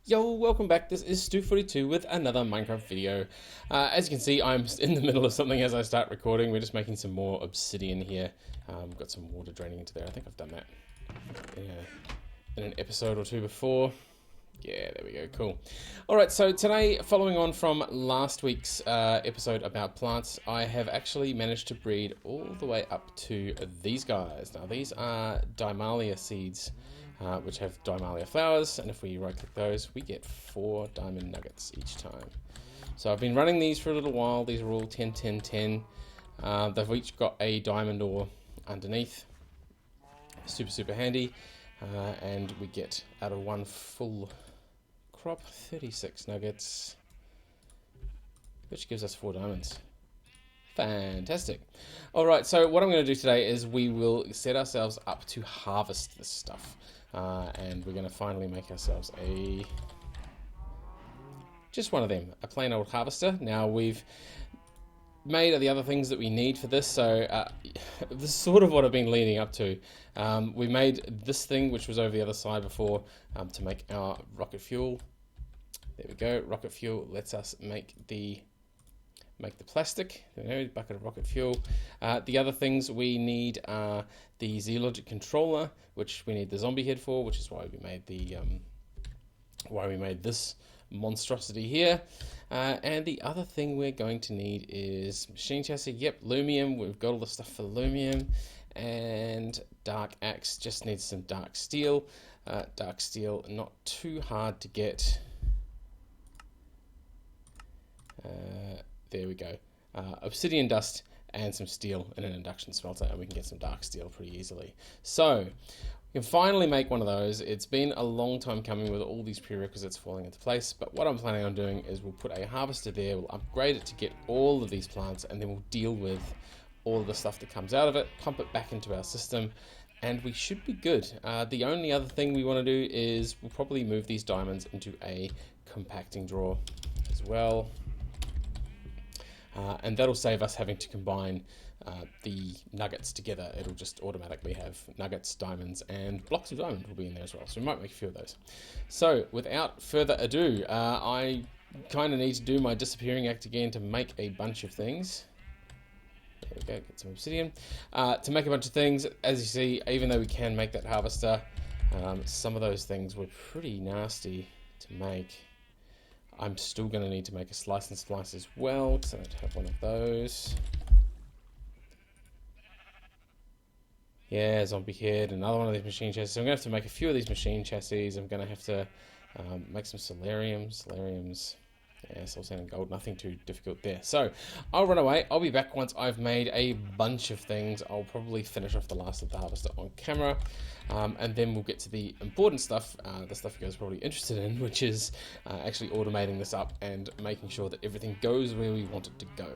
Yo, welcome back. This is Stu42 with another Minecraft video. As you can see, I'm in the middle of something as I start recording. We're just making some more obsidian here. Got some water draining into there. I think I've done that in an episode or two before. Yeah, there we go. Cool. Alright, so today, following on from last week's episode about plants, I have actually managed to breed all the way up to these guys. Now, these are Dimalia seeds, which have Dimalia flowers, and if we right-click those, we get 4 diamond nuggets each time. So I've been running these for a little while. These are all 10, 10, 10. They've each got a diamond ore underneath. Super handy. And we get out of one full crop 36 nuggets, which gives us 4 diamonds. Fantastic. Alright, so what I'm going to do today is we will set ourselves up to harvest this stuff. And we're going to finally make ourselves just one of them, a plain old harvester. Now we've made the other things that we need for this, so this is sort of what I've been leading up to. We made this thing, which was over the other side before, to make our rocket fuel. There we go. Rocket fuel lets us make the plastic. There we go, bucket of rocket fuel. The other things we need are the Z-Logic controller, which we need the zombie head for, which is why we made this monstrosity here. And the other thing we're going to need is machine chassis. Yep, lumium. We've got all the stuff for lumium. And dark axe. Just needs some dark steel. Dark steel, not too hard to get. There we go. Obsidian dust and some steel in an induction smelter, and we can get some dark steel pretty easily. So we can finally make one of those. It's been a long time coming with all these prerequisites falling into place, but what I'm planning on doing is we'll put a harvester there, we'll upgrade it to get all of these plants, and then we'll deal with all of the stuff that comes out of it, pump it back into our system, and we should be good. The only other thing we want to do is we'll probably move these diamonds into a compacting drawer as well. And that'll save us having to combine the nuggets together. It'll just automatically have nuggets, diamonds, and blocks of diamond will be in there as well. So we might make a few of those. So without further ado, I kind of need to do my disappearing act again to make a bunch of things. There we go, get some obsidian. To make a bunch of things, as you see, even though we can make that harvester, some of those things were pretty nasty to make. I'm still going to need to make a slice and splice as well, because I don't have one of those. Yeah, zombie head, another one of these machine chassis. So I'm going to have to make a few of these machine chassis. I'm going to have to make some solariums. Yeah, soul sand and gold, nothing too difficult there. So I'll run away. I'll be back once I've made a bunch of things. I'll probably finish off the last of the harvester on camera. And then we'll get to the important stuff, the stuff you guys are probably interested in, which is actually automating this up and making sure that everything goes where we want it to go.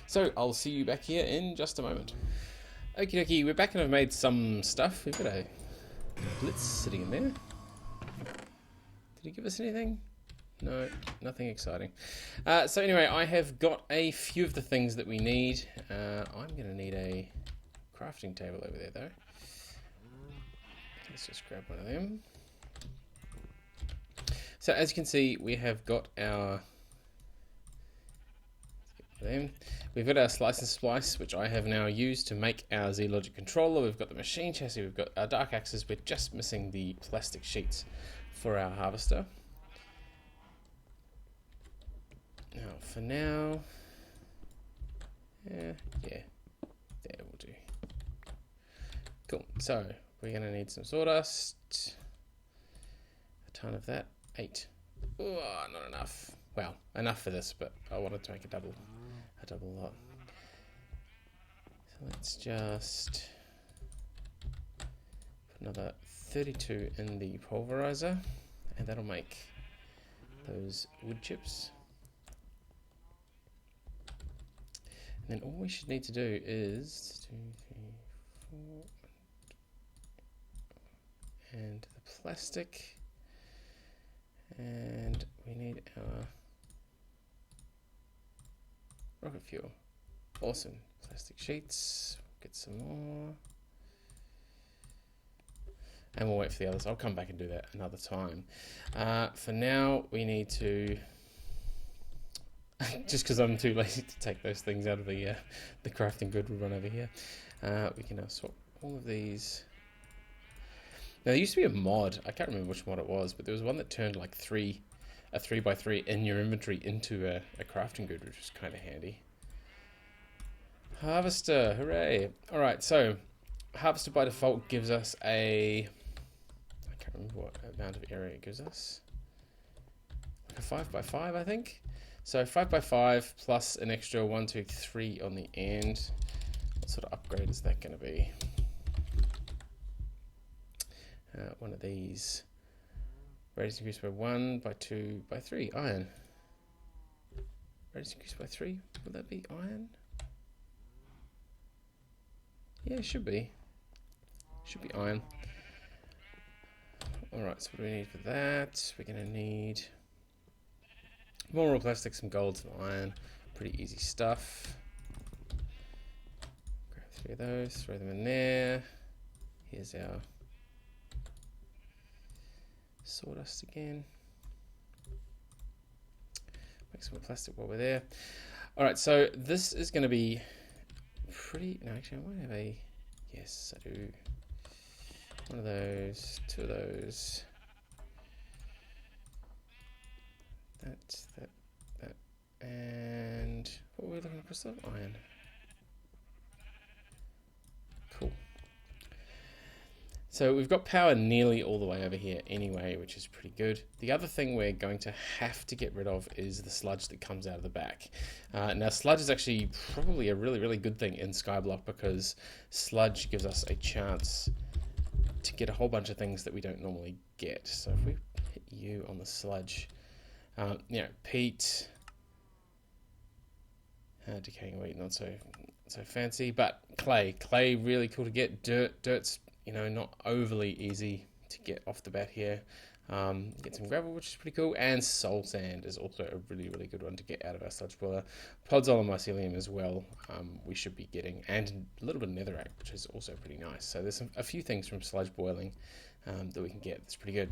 So I'll see you back here in just a moment. Okie dokie, we're back and I've made some stuff. We've got a blitz sitting in there. Did he give us anything? No, nothing exciting. So anyway, I have got a few of the things that we need. I'm going to need a crafting table over there, though. Let's just grab one of them. So as you can see, we have got our... We've got our slice and splice, which I have now used to make our Z-Logic controller. We've got the machine chassis, we've got our dark axes. We're just missing the plastic sheets for our harvester. Now, for now, yeah, there will do. Cool. So we're going to need some sawdust. A ton of that. 8. Oh, not enough. Well, enough for this, but I wanted to make a double lot. So let's just put another 32 in the pulverizer, and that'll make those wood chips. And then all we should need to do is 2, 3, 4, and the plastic, and we need our rocket fuel. Awesome. Plastic sheets. Get some more. and we'll wait for the others. I'll come back and do that another time. For now, we need to, just because I'm too lazy to take those things out of the crafting grid, we'll run over here. We can now swap all of these. Now, there used to be a mod, I can't remember which mod it was, but there was one that turned like a 3x3 in your inventory into a crafting grid, which was kind of handy. Harvester, hooray! Alright, so Harvester by default gives us I can't remember what amount of area it gives us. Like a 5x5, I think. So 5x5 plus an extra 1, 2, 3 on the end. What sort of upgrade is that going to be? One of these. Radius increased by 1, by 2, by 3. Iron. Radius increased by 3. Would that be iron? Yeah, it should be. Should be iron. Alright, so what do we need for that? We're going to need more raw plastic, some gold, some iron. Pretty easy stuff. Grab 3 of those, throw them in there. Here's our sawdust again. Make some more plastic while we're there. Alright, so this is going to be pretty... No, actually, I might have a... Yes, I do. One of those, 2 of those. That. And what were we looking for? Some iron. Cool. So we've got power nearly all the way over here anyway, which is pretty good. The other thing we're going to have to get rid of is the sludge that comes out of the back. Now sludge is actually probably a really, really good thing in Skyblock because sludge gives us a chance to get a whole bunch of things that we don't normally get. So if we hit you on the sludge, peat, decaying wheat, not so fancy, but clay really cool to get. Dirt's not overly easy to get off the bat here. Get some gravel, which is pretty cool, and soul sand is also a really, really good one to get out of our sludge boiler. Podzol and mycelium as well, we should be getting, and a little bit of netherrack, which is also pretty nice. So there's a few things from sludge boiling that we can get. That's pretty good.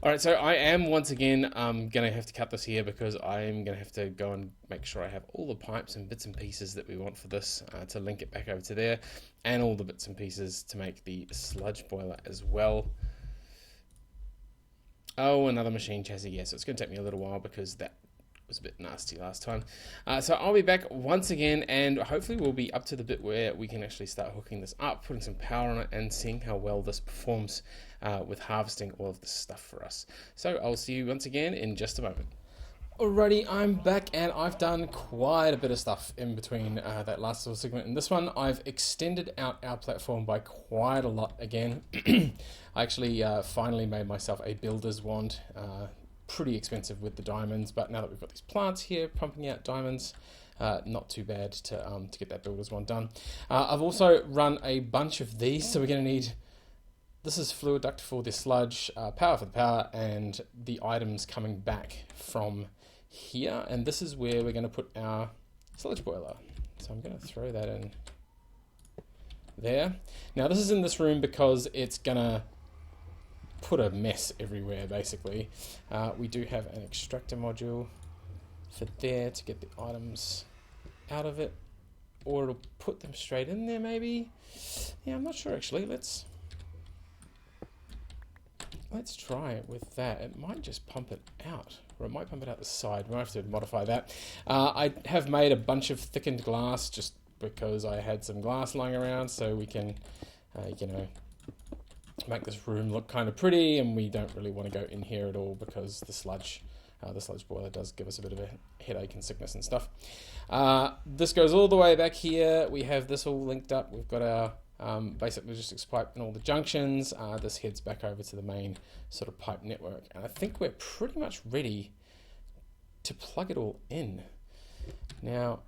All right, so I am once again going to have to cut this here because I am going to have to go and make sure I have all the pipes and bits and pieces that we want for this to link it back over to there, and all the bits and pieces to make the sludge boiler as well. Oh, another machine chassis. Yes, it's going to take me a little while because that was a bit nasty last time. So I'll be back once again, and hopefully we'll be up to the bit where we can actually start hooking this up, putting some power on it, and seeing how well this performs with harvesting all of this stuff for us. So I'll see you once again in just a moment. Alrighty, I'm back, and I've done quite a bit of stuff in between that last little segment. In this one, I've extended out our platform by quite a lot again. I actually finally made myself a builder's wand. Pretty expensive with the diamonds, but now that we've got these plants here pumping out diamonds, not too bad to get that builder's wand done. I've also run a bunch of these, so we're going to need... This is fluid duct for the sludge, power for the power, and the items coming back from here, and this is where we're going to put our sludge boiler. So I'm going to throw that in there. Now this is in this room because it's going to put a mess everywhere basically. We do have an extractor module for there to get the items out of it, or it'll put them straight in there maybe. Yeah, I'm not sure actually. Let's try it with that. It might just pump it out, or it might pump it out the side. We'll have to modify that. I have made a bunch of thickened glass just because I had some glass lying around, so we can, make this room look kind of pretty, and we don't really want to go in here at all because the sludge boiler does give us a bit of a headache and sickness and stuff. This goes all the way back here. We have this all linked up. We've got our basic logistics pipe and all the junctions. This heads back over to the main sort of pipe network, and I think we're pretty much ready to plug it all in. Now,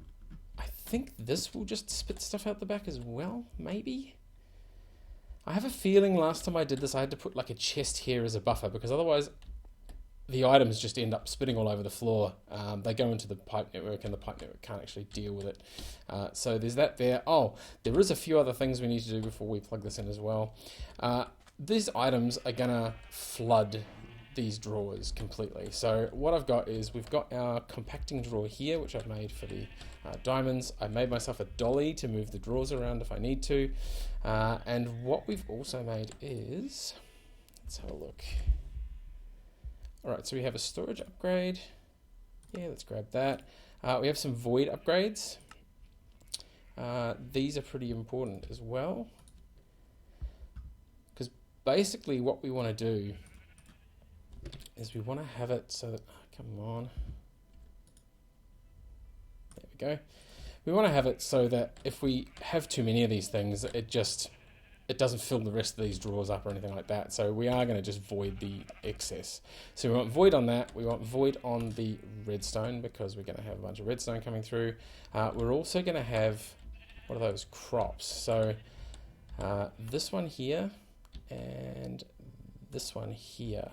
I think this will just spit stuff out the back as well, maybe? I have a feeling last time I did this I had to put like a chest here as a buffer, because otherwise the items just end up spitting all over the floor. They go into the pipe network, and the pipe network can't actually deal with it. So there's that there. Oh, there is a few other things we need to do before we plug this in as well. these items are gonna flood these drawers completely. So what I've got is we've got our compacting drawer here, which I've made for the diamonds. I made myself a dolly to move the drawers around if I need to. And what we've also made is, let's have a look. All right, so we have a storage upgrade. Yeah, let's grab that. We have some void upgrades. These are pretty important as well, because basically what we want to do is we want to have it so that, oh, come on, there we go. We want to have it so that if we have too many of these things, it doesn't fill the rest of these drawers up or anything like that. So we are going to just void the excess. So we want void on that. We want void on the redstone because we're going to have a bunch of redstone coming through. We're also going to have, what are those, crops? So this one here and this one here.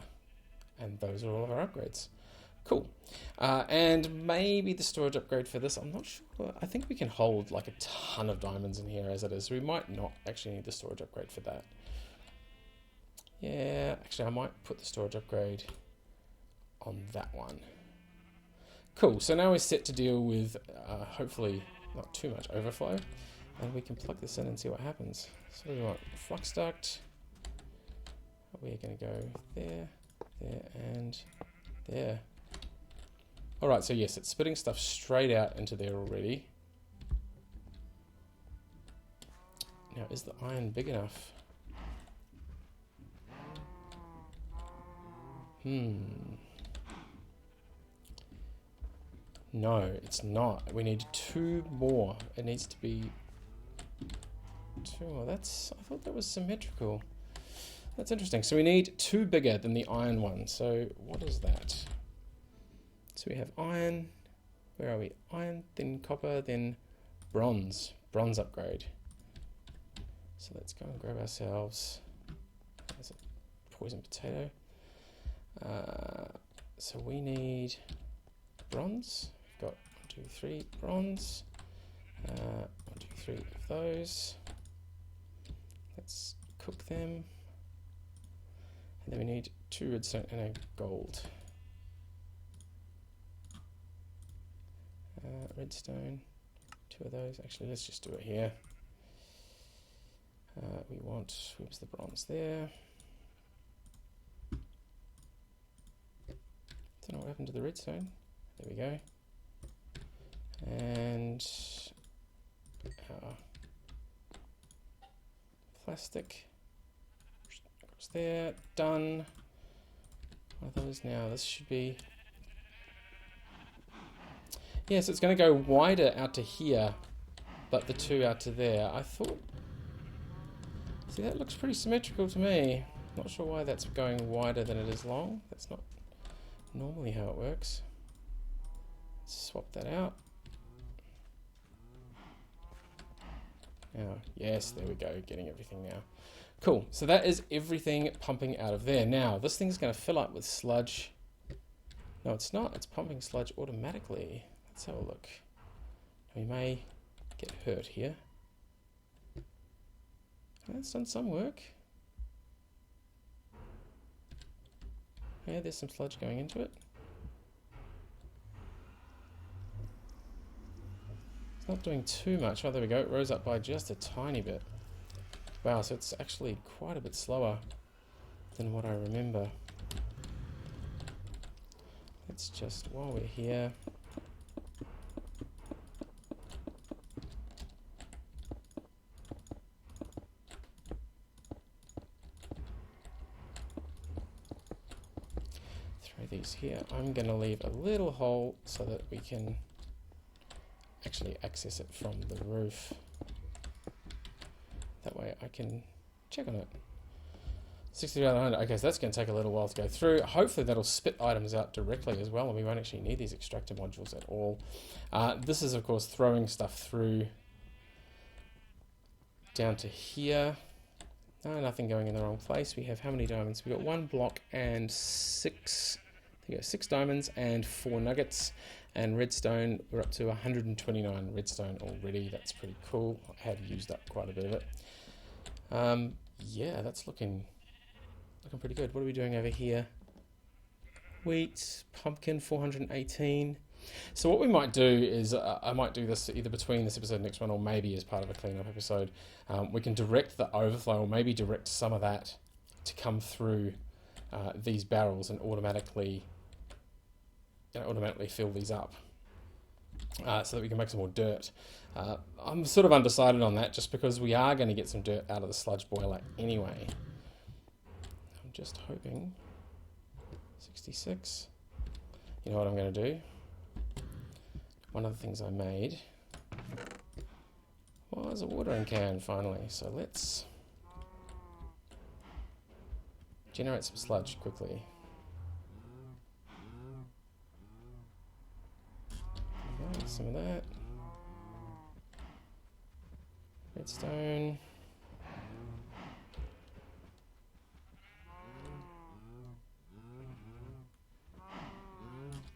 And those are all of our upgrades. Cool. And maybe the storage upgrade for this, I'm not sure. I think we can hold like a ton of diamonds in here as it is. So we might not actually need the storage upgrade for that. Yeah, actually I might put the storage upgrade on that one. Cool, so now we're set to deal with hopefully not too much overflow. And we can plug this in and see what happens. So we want flux duct. We're going to go there. There and there. Alright, so yes, it's spitting stuff straight out into there already. Now, is the iron big enough? No, it's not. We need 2 more. It needs to be 2 more. I thought that was symmetrical. That's interesting. So we need 2 bigger than the iron one. So what is that? So we have iron. Where are we? Iron, then copper, then bronze. Bronze upgrade. So let's go and grab ourselves. There's a poison potato. So we need bronze. We've got 1, 2, 3 bronze. 1, 2, 3 of those. Let's cook them. And then we need 2 redstone and a gold. Redstone, 2 of those. Actually, let's just do it here. We want, whoops, the bronze there. Don't know what happened to the redstone. There we go. And plastic. Across there, done. What are those now? This should be... Yeah, so it's going to go wider out to here, but the 2 out to there. I thought... See, that looks pretty symmetrical to me. Not sure why that's going wider than it is long. That's not normally how it works. Let's swap that out. Now, yes, there we go, getting everything now. Cool, so that is everything pumping out of there. Now, this thing's going to fill up with sludge. No, it's not. It's pumping sludge automatically. Let's have a look. We may get hurt here. That's done some work. Yeah, there's some sludge going into it. It's not doing too much. Oh, there we go. It rose up by just a tiny bit. Wow, so it's actually quite a bit slower than what I remember. Let's just, while we're here... these here. I'm going to leave a little hole so that we can actually access it from the roof. That way I can check on it. 60,100. Okay, so that's going to take a little while to go through. Hopefully that'll spit items out directly as well, and we won't actually need these extractor modules at all. This is, of course, throwing stuff through down to here. No, nothing going in the wrong place. We have how many diamonds? We've got 1 block and 6... There you go, 6 diamonds and 4 nuggets. And redstone, we're up to 129 redstone already. That's pretty cool. I have used up quite a bit of it. Yeah, that's looking looking pretty good. What are we doing over here? Wheat, pumpkin, 418. So what we might do is, I might do this either between this episode and next one, or maybe as part of a cleanup episode. We can direct the overflow, or maybe direct some of that to come through these barrels and automatically fill these up, so that we can make some more dirt. I'm sort of undecided on that, just because we are going to get some dirt out of the sludge boiler anyway. I'm just hoping. 66. You know what I'm going to do? One of the things I made was a watering can, finally. So let's generate some sludge quickly. Okay, some of that. Redstone.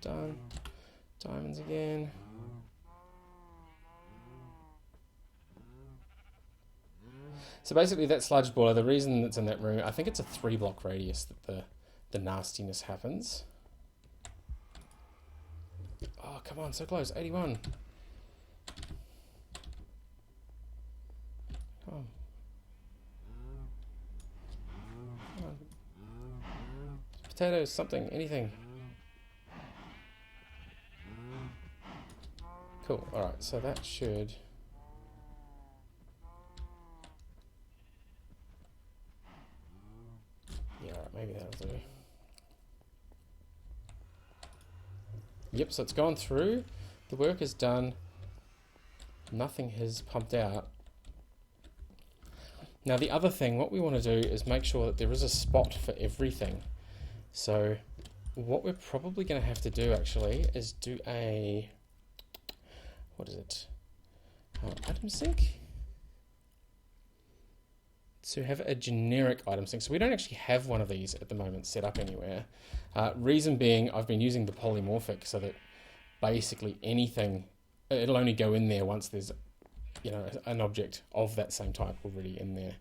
Done. Diamonds again. So basically that sludge boiler, the reason it's in that room, I think it's a 3-block radius that the nastiness happens. Oh, come on, so close. 81. Come on. Come on. Potatoes, something, anything. Cool, alright, so that should... Yeah, alright, maybe that'll do. Yep, so it's gone through. The work is done. Nothing has pumped out. Now the other thing, what we want to do is make sure that there is a spot for everything. So what we're probably going to have to do actually is do a... What is it? Item sync? To have a generic item sync. So we don't actually have one of these at the moment set up anywhere. Reason being, I've been using the polymorphic so that basically anything, it'll only go in there once there's, an object of that same type already in there.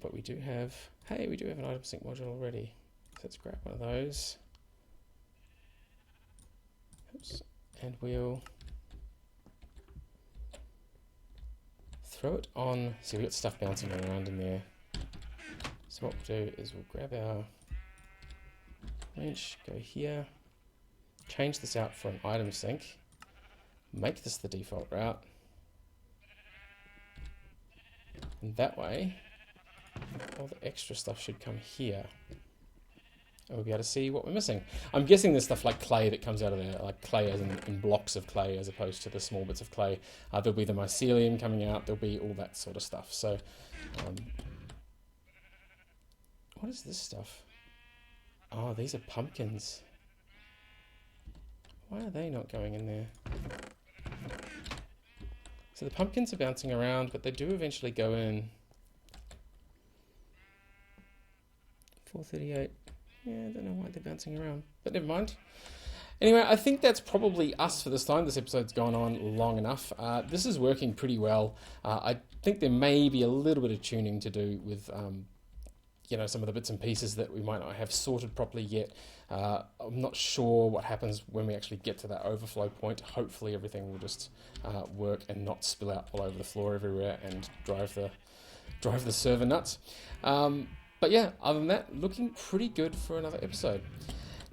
But we do have, we do have an item sync module already. So let's grab one of those. Oops. And we'll throw it on. See, we've got stuff bouncing around in there. So what we'll do is we'll grab our wrench, go here, change this out for an item sync, make this the default route, and that way all the extra stuff should come here. And we'll be able to see what we're missing. I'm guessing there's stuff like clay that comes out of there, like clay as in blocks of clay as opposed to the small bits of clay. There'll be the mycelium coming out, there'll be all that sort of stuff. So, what is this stuff? Oh, these are pumpkins. Why are they not going in there? So the pumpkins are bouncing around, but they do eventually go in. 438. Yeah, I don't know why they're bouncing around, but never mind. Anyway, I think that's probably us for this time. This episode's gone on long enough. This is working pretty well. I think there may be a little bit of tuning to do with, some of the bits and pieces that we might not have sorted properly yet. I'm not sure what happens when we actually get to that overflow point. Hopefully everything will just work and not spill out all over the floor everywhere and drive the server nuts. But yeah, other than that, looking pretty good for another episode.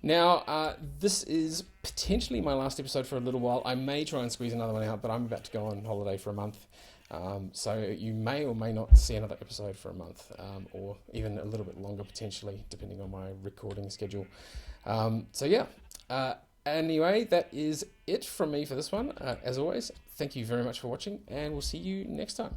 Now, this is potentially my last episode for a little while. I may try and squeeze another one out, but I'm about to go on holiday for a month. So you may or may not see another episode for a month, or even a little bit longer potentially, depending on my recording schedule. Anyway, that is it from me for this one. As always, thank you very much for watching, and we'll see you next time.